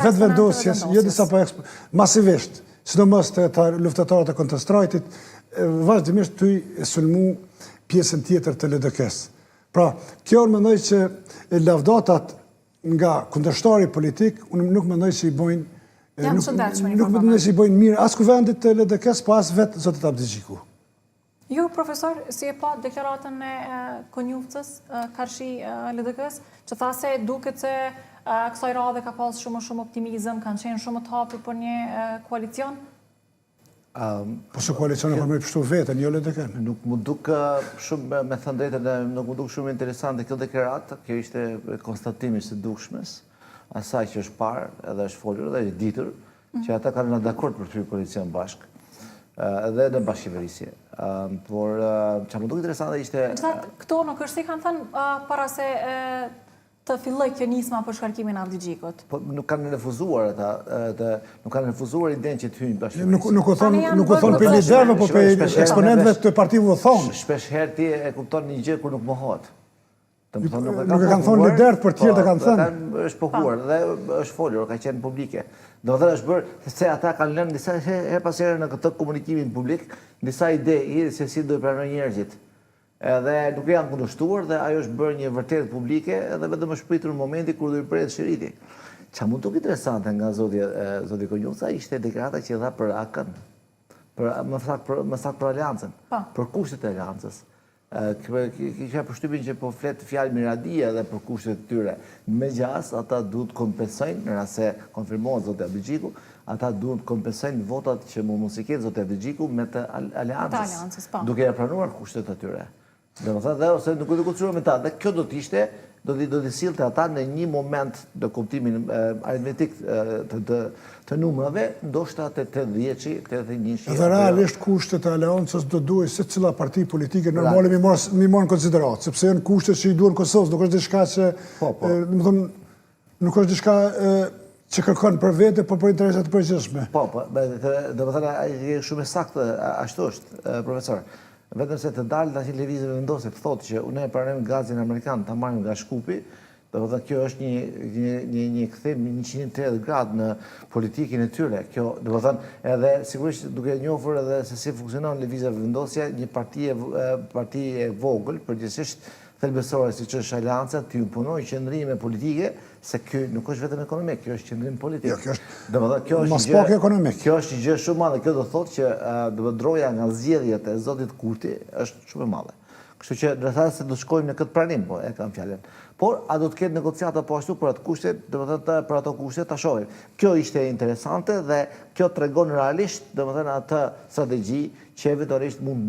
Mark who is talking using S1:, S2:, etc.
S1: Vetë vendosjes, jo disa masivisht, sidomos të luftetarët e Counter-Strike-it, vazhdimisht të sulmu pjesën tjetër të LDK-s. Pra, kjo mendoj që lavdatat nga kundërshtari politik, unë nuk mendoj që i bojnë nuk mendoj që i bojnë mirë as kuvendit të LDK-s, po as vetë zotit Abdigjiku.
S2: Ju, profesor, si e pa deklaratën e Konjufcës, karshi LDK-s, që tha se duket se kësaj radhe ka pas shumë optimizëm, kanë qenë shumë të hapur për një koalicion?
S1: Po së koalicion e për me pështu vetën, jo LDK-n.
S3: Nuk më duk shumë, me thënë drejtën, nuk më duk shumë interesante kjo deklaratë, kjo ishte konstatimi së dukshmes, asaj që është parë edhe është folur edhe është ditur, që ata kanë në dakord për të koalicion bashkë, edhe në bashkëqeverisje. Por që më duk interesante ishte...
S2: Këto nuk është si kanë thënë para se të filloj kjo nisma për shkarkimin e Abdigjikut.
S3: Po nuk kanë refuzuar ata, nuk kanë refuzuar idenë që të hyjnë bashkëqeverisje.
S1: Nuk u thonë për liderëve, po për eksponentëve të partive u thonë.
S3: Shpesh herë ti e kupton një gjë kur nuk mohohet.
S1: Nuk e kanë thonë liderët, për tjerë të kanë thënë.
S3: është pohuar dhe është folur, ka qenë publike. Do të është bërë se ata kanë lënë disa herë pas here në këtë komunikimin publik, disa ide se si do i pranojnë njerëzit. Edhe nuk e janë kundërshtuar dhe ajo është bërë një vërtet publike edhe vetëm është pritur në momenti kur do i prehet shëriti. Qa mund të interesante nga zoti Konjufca ishte deklarata që dha për AK-n, më saktë për Aleancën, për kushtet e Aleancës. Kisha përshtypjen që po flet fjalë miradia dhe për kushtet e tyre. Megjithas ata duhet kompensojnë, në rast se konfirmohet zoti Abdigjiku, ata duhet kompensojnë votat që mos i ketë zoti Abdigjiku me të Aleancës, duke ia pranuar kushtet e tyre. Dhe ose nuk do të kushtuar me ta, dhe kjo do të ishte, do të sillte ata në një moment në kuptimin aritmetik të numrave, ndoshta të 80-shi, 81-shi.
S1: Dhe realisht kushtet e Aleancës do duhet se cila parti politike normale mi marrë në konsiderat, sepse janë kushtet që i duhen Kosovës, nuk është diçka që, nuk është diçka që kërkon për vete, por për interesat të përgjithshme.
S3: Po, do të thënë shumë e saktë ashtu është, profesor. Vetëm se të dalë të lëvizje vendose të thotë që unë e pranojmë gazin amerikan të marrim nga Shkupi, do të thënë kjo është një kthim 180 gradë në politikin e tyre. Kjo do të thënë edhe sigurisht duke njohur edhe se si funksionon lëvizja vendosja, një parti e vogël, përgjithsisht thelbësore siç është Aleanca, të imponojë qëndrime politike, se ky nuk është vetëm ekonomik, kjo është qëndrim politik.
S1: Kjo është ekonomik.
S3: Kjo është një gjë shumë madhe, kjo do thotë që droja nga zgjedhjet e zotit Kurti është shumë e madhe. Kështu që do të thasë se do shkojmë në këtë pranim, po e kam fjalën. Por a do të ketë negociata po ashtu për atë kushte, do të thotë për ato kushte ta shohim. Kjo ishte interesante dhe kjo tregon realisht, do të thënë atë strategji që eventualisht mund